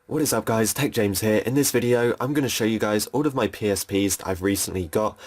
What is up guys, Tech James here. In this video I'm going to show you guys all of my PSPs that I've recently got.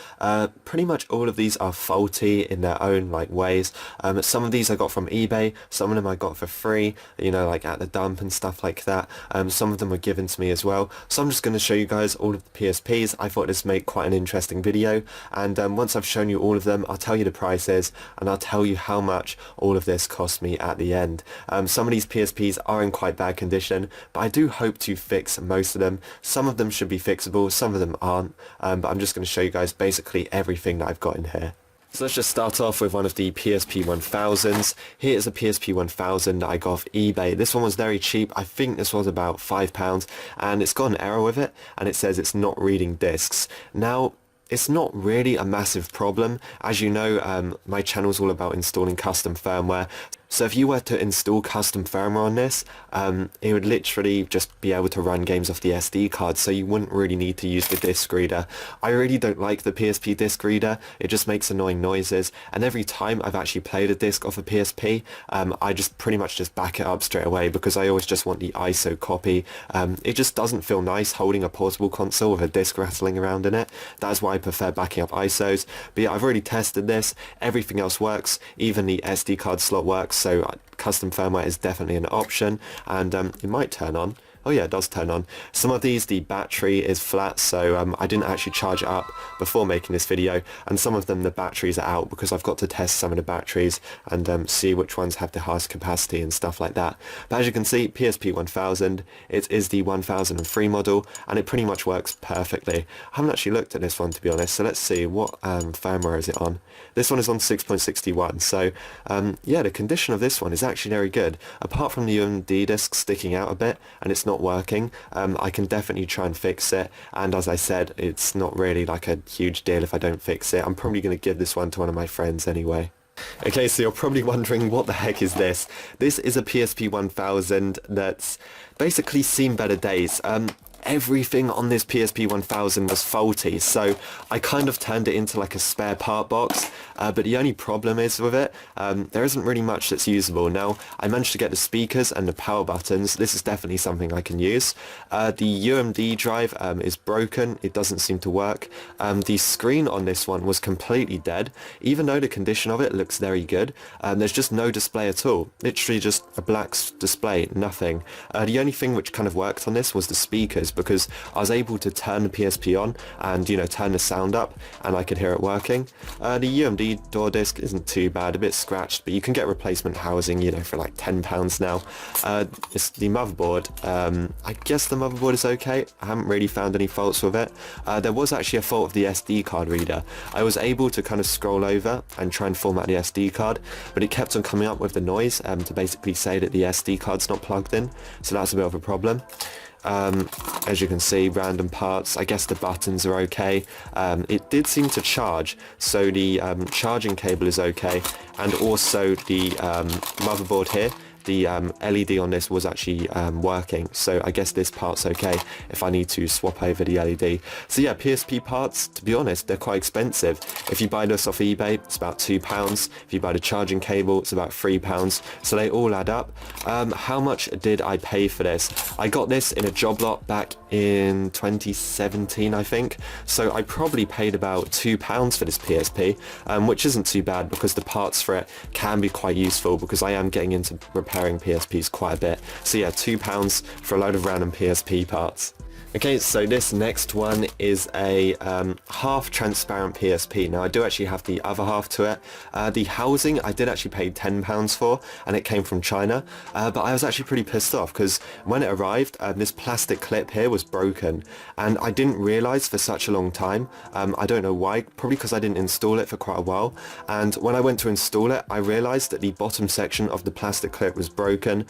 Pretty much all of these are faulty in their own ways. Some of these I got from eBay, some of them I got for free, you know, like at the dump and stuff like that. Some of them were given to me as well. So I'm just going to show you guys all of the PSPs. I thought this would make quite an interesting video, and once I've shown you all of them I'll tell you the prices and I'll tell you how much all of this cost me at the end. Some of these PSPs are in quite bad condition, but I do hope to fix most of them. Some of them should be fixable, some of them aren't, but I'm just going to show you guys basically everything that I've got in here. So let's just start off with one of the PSP 1000s. Here is a PSP 1000 that I got off eBay. This one was very cheap. I think this was about £5, and it's got an error with it and it says it's not reading discs. Now it's not really a massive problem. As you know, my channel is all about installing custom firmware. So if you were to install custom firmware on this, it would literally just be able to run games off the SD card, so you wouldn't really need to use the disc reader. I really don't like the PSP disc reader. It just makes annoying noises, and every time I've actually played a disc off a PSP, I just pretty much just back it up straight away because I always just want the ISO copy. It just doesn't feel nice holding a portable console with a disc rattling around in it. That's why I prefer backing up ISOs. But yeah, I've already tested this. Everything else works. Even the SD card slot works. So custom firmware is definitely an option, and it might turn on. Oh yeah, it does turn on. Some of these, the battery is flat, so I didn't actually charge it up before making this video, and some of them the batteries are out because I've got to test some of the batteries and see which ones have the highest capacity and stuff like that. But as you can see, PSP 1000, it is the 1003 model, and it pretty much works perfectly. I haven't actually looked at this one, to be honest, so let's see, what firmware is it on? This one is on 6.61, so yeah, the condition of this one is actually very good. Apart from the UMD disc sticking out a bit and it's not working, I can definitely try and fix it, and as I said, it's not really like a huge deal if I don't fix it. I'm probably going to give this one to one of my friends anyway. Okay, so you're probably wondering, what the heck is this? This is a PSP 1000 that's basically seen better days. Everything on this PSP 1000 was faulty, so I kind of turned it into like a spare part box, but the only problem is with it, there isn't really much that's usable. Now, I managed to get the speakers and the power buttons. This is definitely something I can use. The UMD drive is broken. It doesn't seem to work. The screen on this one was completely dead, even though the condition of it looks very good. There's just no display at all. Literally just a black display, nothing. The only thing which kind of worked on this was the speakers, because I was able to turn the PSP on and, you know, turn the sound up and I could hear it working. The UMD door disc isn't too bad, a bit scratched, but you can get replacement housing, you know, for like £10 now. It's the motherboard. I guess the motherboard is okay. I haven't really found any faults with it. There was actually a fault of the SD card reader. I was able to kind of scroll over and try and format the SD card, but it kept on coming up with the noise to basically say that the SD card's not plugged in, so that's a bit of a problem. As you can see, random parts. I guess the buttons are okay. It did seem to charge, so the charging cable is okay, and also the motherboard here, the LED on this was actually working, so I guess this part's okay if I need to swap over the LED. So yeah, PSP parts, to be honest, they're quite expensive. If you buy this off eBay, it's about £2. If you buy the charging cable, it's about £3, so they all add up. How much did I pay for this? I got this in a job lot back in 2017, I think, so I probably paid about £2 for this PSP, which isn't too bad because the parts for it can be quite useful, because I am getting into repairing PSPs quite a bit. So yeah, £2 for a load of random PSP parts. Okay, so this next one is a half transparent PSP. Now I do actually have the other half to it. The housing I did actually pay £10 for, and it came from China, but I was actually pretty pissed off because when it arrived, this plastic clip here was broken, and I didn't realise for such a long time. I don't know why, probably because I didn't install it for quite a while, and when I went to install it I realised that the bottom section of the plastic clip was broken.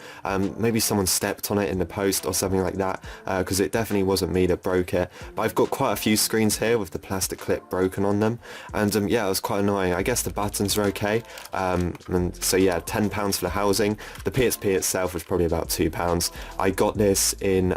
Maybe someone stepped on it in the post or something like that, because it definitely wasn't me that broke it. But I've got quite a few screens here with the plastic clip broken on them, and yeah, it was quite annoying. I guess the buttons are okay, and so yeah, £10 for the housing. The PSP itself was probably about £2. I got this in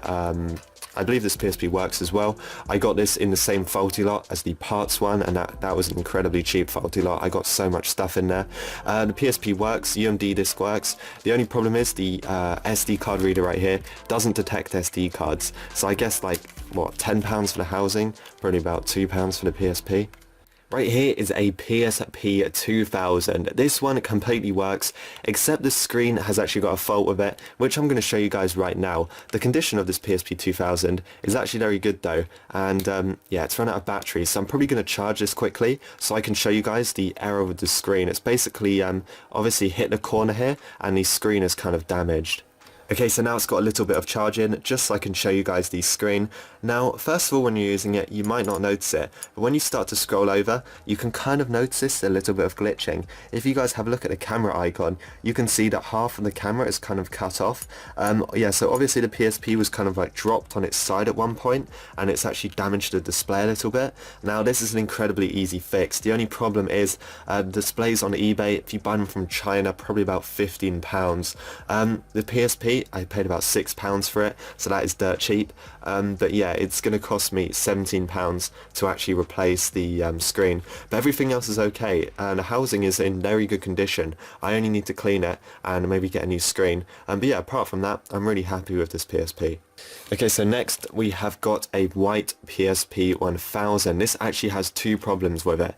I believe this PSP works as well. I got this in the same Faulty lot as the parts one, and that was an incredibly cheap Faulty lot. I got so much stuff in there. The PSP works, UMD disc works. The only problem is the SD card reader right here doesn't detect SD cards. So I guess like, what, £10 for the housing, probably about £2 for the PSP. Right here is a PSP 2000. This one completely works, except the screen has actually got a fault with it, which I'm going to show you guys right now. The condition of this PSP 2000 is actually very good though, and yeah, it's run out of battery, so I'm probably going to charge this quickly so I can show you guys the error with the screen. It's basically obviously hit the corner here, and the screen is kind of damaged. Okay, so now it's got a little bit of charge in, just so I can show you guys the screen. Now, first of all, when you're using it, you might not notice it, but when you start to scroll over, you can kind of notice a little bit of glitching. If you guys have a look at the camera icon, you can see that half of the camera is kind of cut off. Yeah, so obviously the PSP was kind of like dropped on its side at one point, and it's actually damaged the display a little bit. Now, this is an incredibly easy fix. The only problem is displays on eBay, if you buy them from China, probably about £15. The PSP, I paid about £6 for it, so that is dirt cheap. But yeah, it's going to cost me £17 to actually replace the screen. But everything else is okay, and the housing is in very good condition. I only need to clean it and maybe get a new screen. But yeah, apart from that, I'm really happy with this PSP. Okay, so next we have got a white PSP 1000. This actually has two problems with it.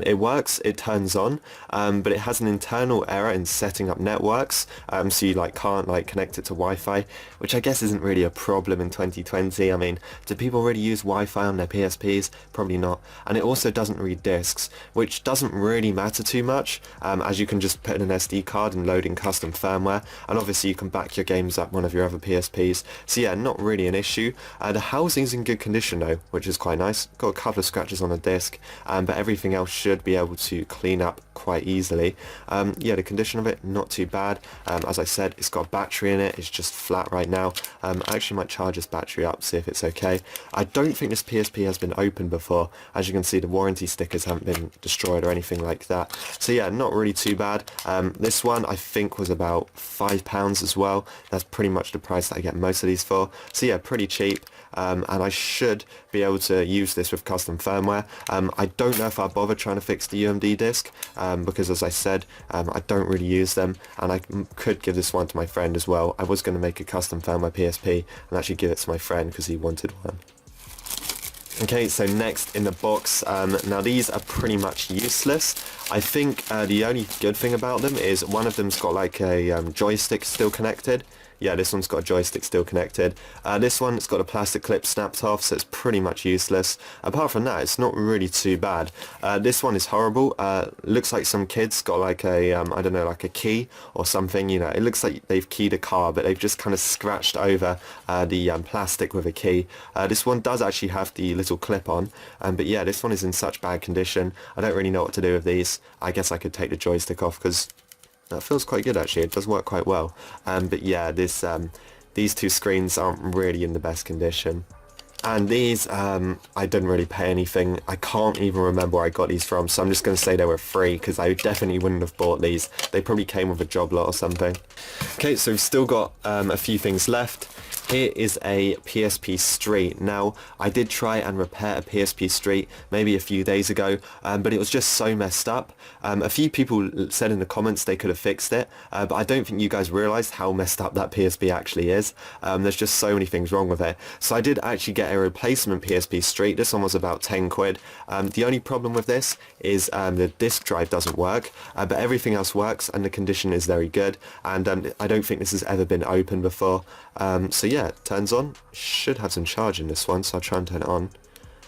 It works, it turns on, but it has an internal error in setting up networks, so you can't connect it to Wi-Fi, which I guess isn't really a problem in 2020. I mean, do people really use Wi-Fi on their PSPs? Probably not. And it also doesn't read discs, which doesn't really matter too much, as you can just put in an SD card and load in custom firmware, and obviously you can back your games up one of your other PSPs. So yeah, not really an issue. The housing's in good condition though, which is quite nice. Got a couple of scratches on the disc, but everything else should be able to clean up quite easily. Yeah, the condition of it, not too bad. As I said, it's got a battery in it, it's just flat right now. I actually might charge this battery up, see if it's okay. I don't think this PSP has been opened before. As you can see, the warranty stickers haven't been destroyed or anything like that. So yeah, not really too bad. This one I think was about £5 as well. That's pretty much the price that I get most of these for. So yeah, pretty cheap, and I should be able to use this with custom firmware. I don't know if I'll bother trying to fix the UMD disc, because as I said, I don't really use them, and I could give this one to my friend as well. I was going to make a custom firmware PSP and actually give it to my friend because he wanted one. Okay, so next in the box, now these are pretty much useless. I think the only good thing about them is one of them's got like a joystick still connected. Yeah, this one's got a joystick still connected. This one's got a plastic clip snapped off, so it's pretty much useless. Apart from that, it's not really too bad. This one is horrible. Looks like some kids got like a, I don't know, like a key or something, you know. It looks like they've keyed a car, but they've just kind of scratched over the plastic with a key. This one does actually have the little clip on, but yeah, this one is in such bad condition. I don't really know what to do with these. I guess I could take the joystick off because that feels quite good actually, it does work quite well. But yeah, these two screens aren't really in the best condition. And these, I didn't really pay anything. I can't even remember where I got these from, so I'm just going to say they were free because I definitely wouldn't have bought these. They probably came with a job lot or something. Okay, so we've still got a few things left. Here is a PSP Street. Now, I did try and repair a PSP Street maybe a few days ago, but it was just so messed up. A few people said in the comments they could have fixed it, but I don't think you guys realised how messed up that PSP actually is. There's just so many things wrong with it. So I did actually get a replacement PSP Street. This one was about 10 quid. The only problem with this is the disk drive doesn't work, but everything else works and the condition is very good, and I don't think this has ever been opened before. So yeah, it turns on. Should have some charge in this one, so I'll try and turn it on.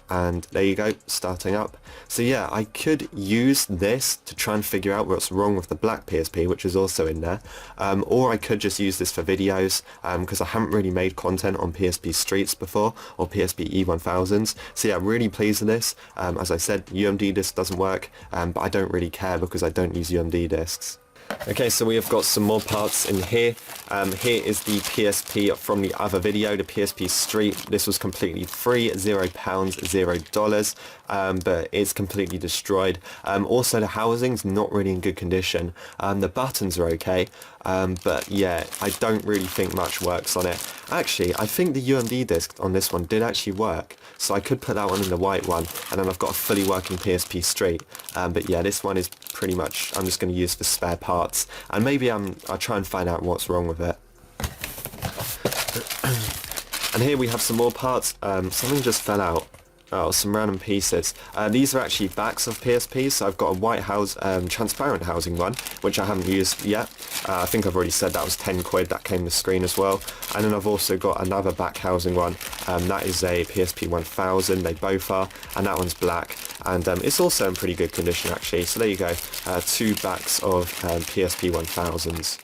And there you go, starting up. So yeah, I could use this to try and figure out what's wrong with the black PSP, which is also in there, or I could just use this for videos, because I haven't really made content on PSP Streets before, or PSP E1000s. So yeah, really pleased with this. As I said, UMD disc doesn't work, but I don't really care because I don't use UMD discs. Okay, so we have got some more parts in here. Here is the PSP from the other video, the PSP Street. This was completely free, £0, $0, but it's completely destroyed. Also, the housing's not really in good condition. The buttons are okay, but yeah, I don't really think much works on it. Actually, I think the UMD disc on this one did actually work, so I could put that one in the white one, and then I've got a fully working PSP Street. But yeah, this one is pretty much, I'm just going to use for spare parts, and maybe I'll try and find out what's wrong with it. And here we have some more parts. Something just fell out. Oh, some random pieces. These are actually backs of PSPs, so I've got a white transparent housing one, which I haven't used yet. I think I've already said that was 10 quid, that came with screen as well. And then I've also got another back housing one, that is a PSP 1000, they both are, and that one's black. And it's also in pretty good condition actually, so there you go, 2 backs of PSP 1000s.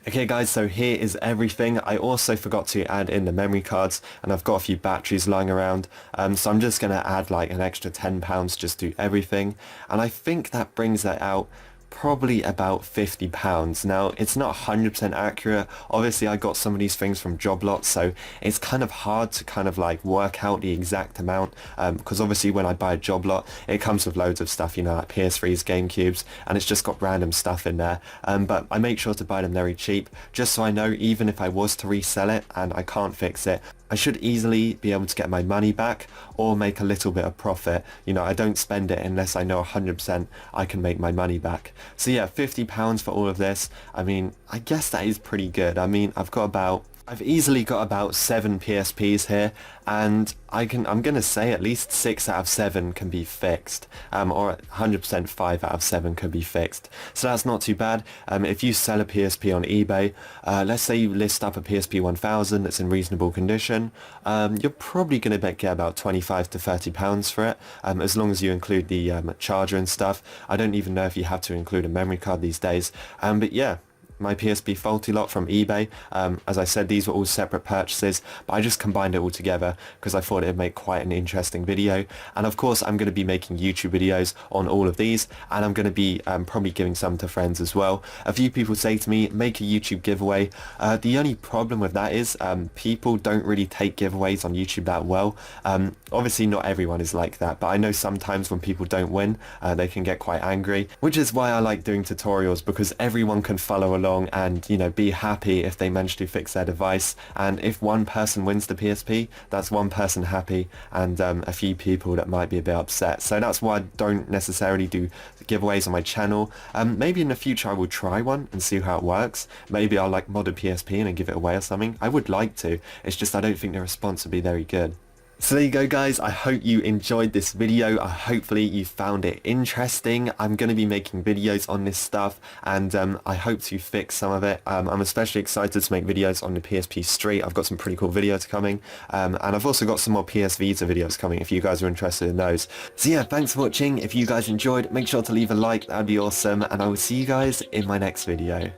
Okay guys, so here is everything. I also forgot to add in the memory cards, and I've got a few batteries lying around, so I'm just going to add like an extra £10 just to do everything, and I think that brings that out probably about £50. Now, it's not 100% accurate. Obviously, I got some of these things from job lots, so it's kind of hard to kind of like work out the exact amount, because obviously when I buy a job lot, it comes with loads of stuff, you know, like PS3s, GameCubes, and it's just got random stuff in there. But I make sure to buy them very cheap, just so I know even if I was to resell it and I can't fix it, I should easily be able to get my money back or make a little bit of profit. You know, I don't spend it unless I know 100% I can make my money back. So yeah, £50 for all of this. I mean, I guess that is pretty good. I mean, I've easily got about 7 PSPs here, and I'm going to say at least 6 out of 7 can be fixed, or 100% 5 out of 7 could be fixed. So that's not too bad. If you sell a PSP on eBay, let's say you list up a PSP 1000 that's in reasonable condition, you're probably going to get about £25 to £30 for it, as long as you include the charger and stuff. I don't even know if you have to include a memory card these days, but yeah. My PSP Faulty lot from eBay. As I said, these were all separate purchases, but I just combined it all together because I thought it would make quite an interesting video. And of course, I'm going to be making YouTube videos on all of these, and I'm going to be probably giving some to friends as well. A few people say to me, make a YouTube giveaway. The only problem with that is people don't really take giveaways on YouTube that well. Obviously, not everyone is like that, but I know sometimes when people don't win, they can get quite angry, which is why I like doing tutorials, because everyone can follow along and, you know, be happy if they manage to fix their device. And if one person wins the PSP, that's one person happy, and a few people that might be a bit upset. So that's why I don't necessarily do giveaways on my channel. Maybe in the future I will try one and see how it works. Maybe I'll like mod a PSP and give it away or something. I would like to, it's just I don't think the response would be very good. So there you go guys, I hope you enjoyed this video. Hopefully you found it interesting. I'm going to be making videos on this stuff, and I hope to fix some of it. I'm especially excited to make videos on the PSP Street. I've got some pretty cool videos coming, and I've also got some more PS Vita videos coming if you guys are interested in those. So yeah, thanks for watching. If you guys enjoyed, make sure to leave a like, that'd be awesome, and I will see you guys in my next video.